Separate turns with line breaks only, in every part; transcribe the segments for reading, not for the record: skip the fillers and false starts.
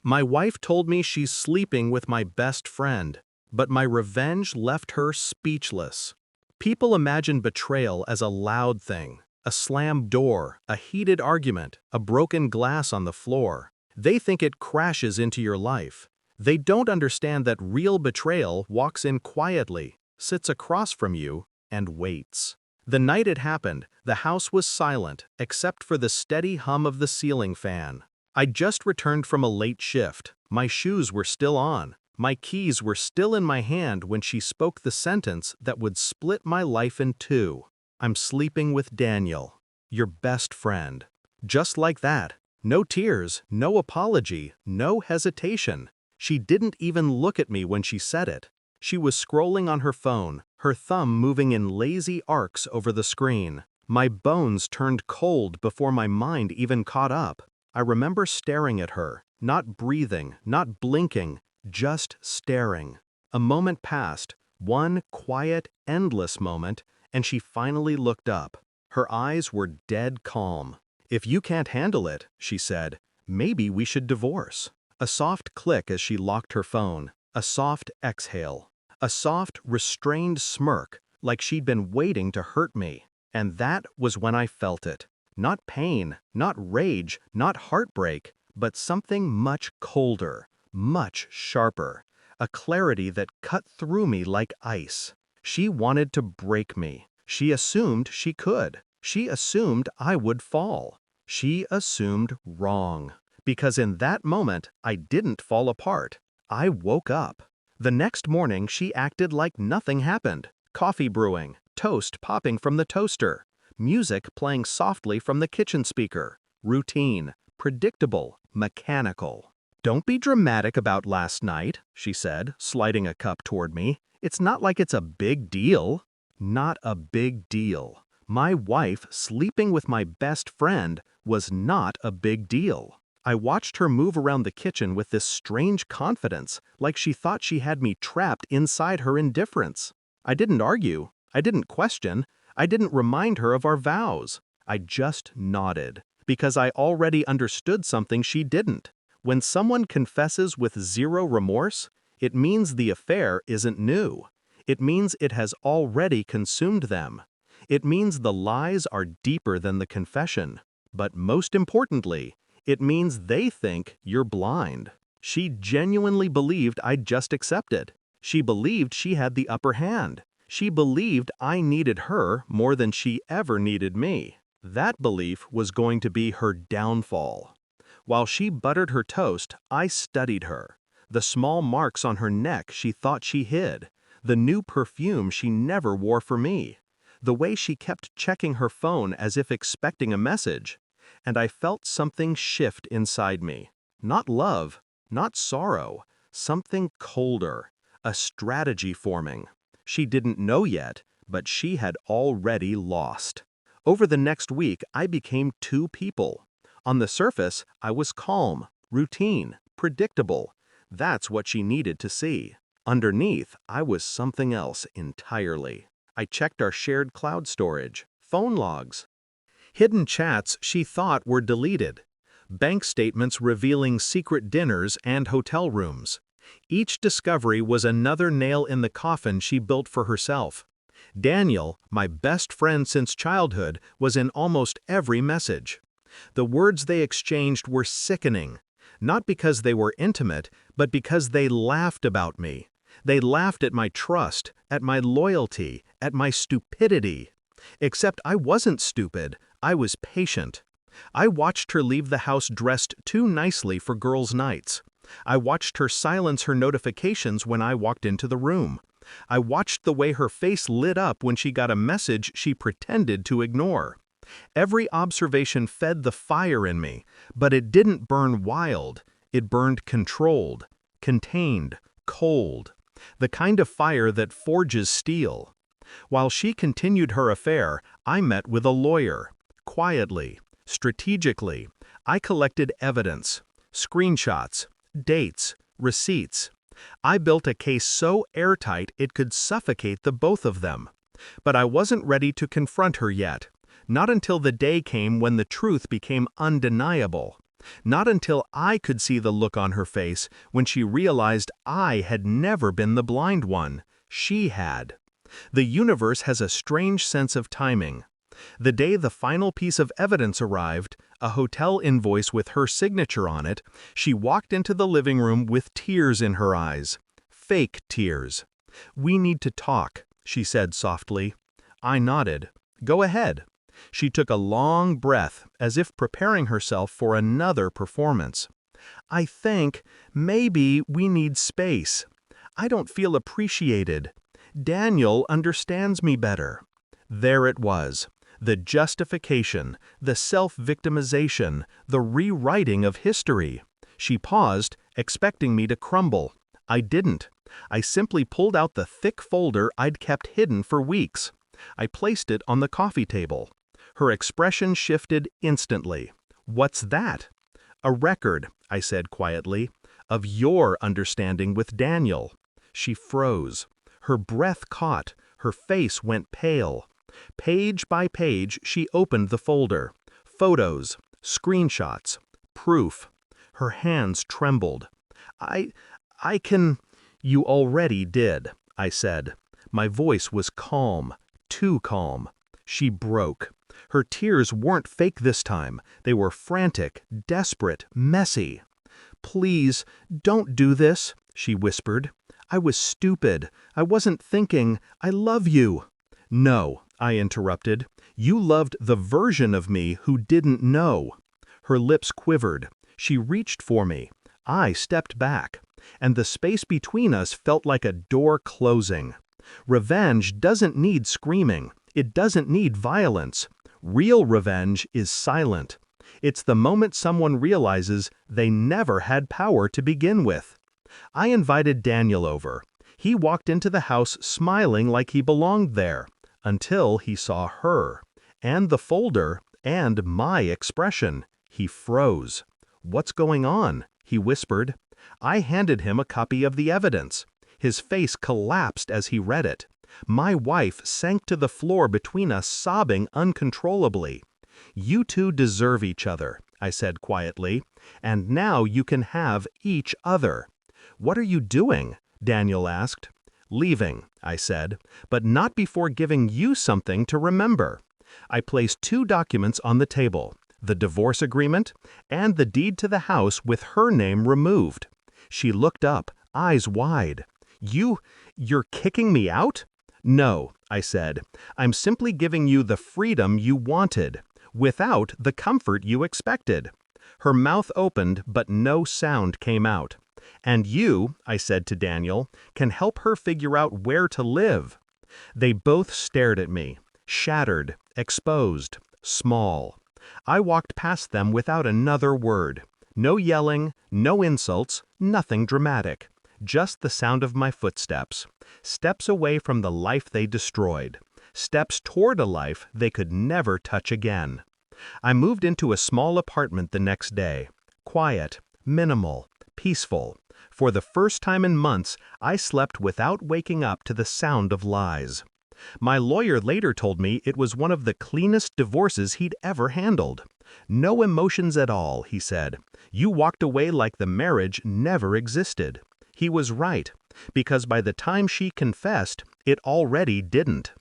My wife told me she's sleeping with my best friend, but my revenge left her speechless. People imagine betrayal as a loud thing, a slammed door, a heated argument, a broken glass on the floor. They think it crashes into your life. They don't understand that real betrayal walks in quietly, sits across from you, and waits. The night it happened, the house was silent except for the steady hum of the ceiling fan. I'd just returned from a late shift. My shoes were still on. My keys were still in my hand when she spoke the sentence that would split my life in two. "I'm sleeping with Daniel, your best friend." Just like that. No tears, no apology, no hesitation. She didn't even look at me when she said it. She was scrolling on her phone, her thumb moving in lazy arcs over the screen. My bones turned cold before my mind even caught up. I remember staring at her, not breathing, not blinking, just staring. A moment passed, one quiet, endless moment, and she finally looked up. Her eyes were dead calm. "If you can't handle it," she said, "maybe we should divorce." A soft click as she locked her phone, a soft exhale, a soft, restrained smirk, like she'd been waiting to hurt me. And that was when I felt it. Not pain, not rage, not heartbreak, but something much colder, much sharper. A clarity that cut through me like ice. She wanted to break me. She assumed she could. She assumed I would fall. She assumed wrong. Because in that moment, I didn't fall apart. I woke up. The next morning, she acted like nothing happened. Coffee brewing, toast popping from the toaster, music playing softly from the kitchen speaker. Routine, predictable, mechanical. "Don't be dramatic about last night," she said, sliding a cup toward me. "It's not like it's a big deal." Not a big deal. My wife sleeping with my best friend was not a big deal. I watched her move around the kitchen with this strange confidence, like she thought she had me trapped inside her indifference. I didn't argue. I didn't question. I didn't remind her of our vows. I just nodded, because I already understood something she didn't. When someone confesses with zero remorse, it means the affair isn't new. It means it has already consumed them. It means the lies are deeper than the confession. But most importantly, it means they think you're blind. She genuinely believed I'd just accepted. She believed she had the upper hand. She believed I needed her more than she ever needed me. That belief was going to be her downfall. While she buttered her toast, I studied her. The small marks on her neck she thought she hid. The new perfume she never wore for me. The way she kept checking her phone as if expecting a message. And I felt something shift inside me. Not love, not sorrow, something colder, a strategy forming. She didn't know yet, but she had already lost. Over the next week, I became two people. On the surface, I was calm, routine, predictable. That's what she needed to see. Underneath, I was something else entirely. I checked our shared cloud storage, phone logs, hidden chats she thought were deleted, bank statements revealing secret dinners and hotel rooms. Each discovery was another nail in the coffin she built for herself. Daniel, my best friend since childhood, was in almost every message. The words they exchanged were sickening, not because they were intimate, but because they laughed about me. They laughed at my trust, at my loyalty, at my stupidity. Except I wasn't stupid, I was patient. I watched her leave the house dressed too nicely for girls' nights. I watched her silence her notifications when I walked into the room. I watched the way her face lit up when she got a message she pretended to ignore. Every observation fed the fire in me, but it didn't burn wild. It burned controlled, contained, cold. The kind of fire that forges steel. While she continued her affair, I met with a lawyer. Quietly, strategically, I collected evidence, screenshots, dates, receipts. I built a case so airtight it could suffocate the both of them. But I wasn't ready to confront her yet. Not until the day came when the truth became undeniable. Not until I could see the look on her face when she realized I had never been the blind one. She had. The universe has a strange sense of timing. The day the final piece of evidence arrived, a hotel invoice with her signature on it, she walked into the living room with tears in her eyes. Fake tears. "We need to talk," she said softly. I nodded. "Go ahead." She took a long breath, as if preparing herself for another performance. "I think maybe we need space. I don't feel appreciated. Daniel understands me better." There it was. The justification, the self-victimization, the rewriting of history. She paused, expecting me to crumble. I didn't. I simply pulled out the thick folder I'd kept hidden for weeks. I placed it on the coffee table. Her expression shifted instantly. "What's that?" "A record," I said quietly, "of your understanding with Daniel." She froze. Her breath caught. Her face went pale. Page by page, she opened the folder. Photos, screenshots, proof. Her hands trembled. I can... "You already did," I said. My voice was calm, too calm. She broke. Her tears weren't fake this time. They were frantic, desperate, messy. "Please, don't do this," she whispered. "I was stupid. I wasn't thinking. I love you." "No," I interrupted. "You loved the version of me who didn't know." Her lips quivered. She reached for me. I stepped back, and the space between us felt like a door closing. Revenge doesn't need screaming. It doesn't need violence. Real revenge is silent. It's the moment someone realizes they never had power to begin with. I invited Daniel over. He walked into the house smiling like he belonged there, until he saw her, and the folder, and my expression. He froze. "What's going on?" he whispered. I handed him a copy of the evidence. His face collapsed as he read it. My wife sank to the floor between us, sobbing uncontrollably. "You two deserve each other," I said quietly, "and now you can have each other." "What are you doing?" Daniel asked. "Leaving," I said, "but not before giving you something to remember." I placed 2 documents on the table, the divorce agreement and the deed to the house with her name removed. She looked up, eyes wide. You're kicking me out?" "No," I said. "I'm simply giving you the freedom you wanted, without the comfort you expected." Her mouth opened, but no sound came out. "And you," I said to Daniel, "can help her figure out where to live." They both stared at me, shattered, exposed, small. I walked past them without another word. No yelling, no insults, nothing dramatic. Just the sound of my footsteps. Steps away from the life they destroyed. Steps toward a life they could never touch again. I moved into a small apartment the next day. Quiet, minimal, peaceful. For the first time in months, I slept without waking up to the sound of lies. My lawyer later told me it was one of the cleanest divorces he'd ever handled. "No emotions at all," he said. "You walked away like the marriage never existed." He was right, because by the time she confessed, it already didn't.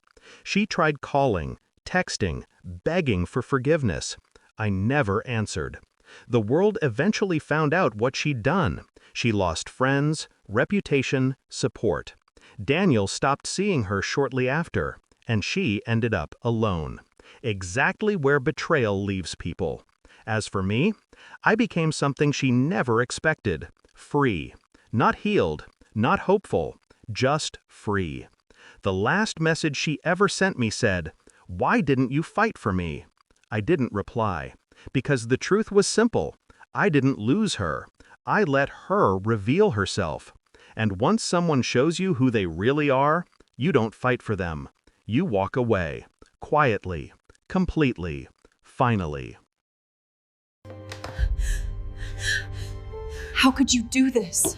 She tried calling, texting, begging for forgiveness. I never answered. The world eventually found out what she'd done. She lost friends, reputation, support. Daniel stopped seeing her shortly after, and she ended up alone. Exactly where betrayal leaves people. As for me, I became something she never expected. Free. Not healed, not hopeful, just free. The last message she ever sent me said, "Why didn't you fight for me?" I didn't reply, because the truth was simple. I didn't lose her. I let her reveal herself. And once someone shows you who they really are, you don't fight for them. You walk away. Quietly. Completely. Finally.
How could you do this?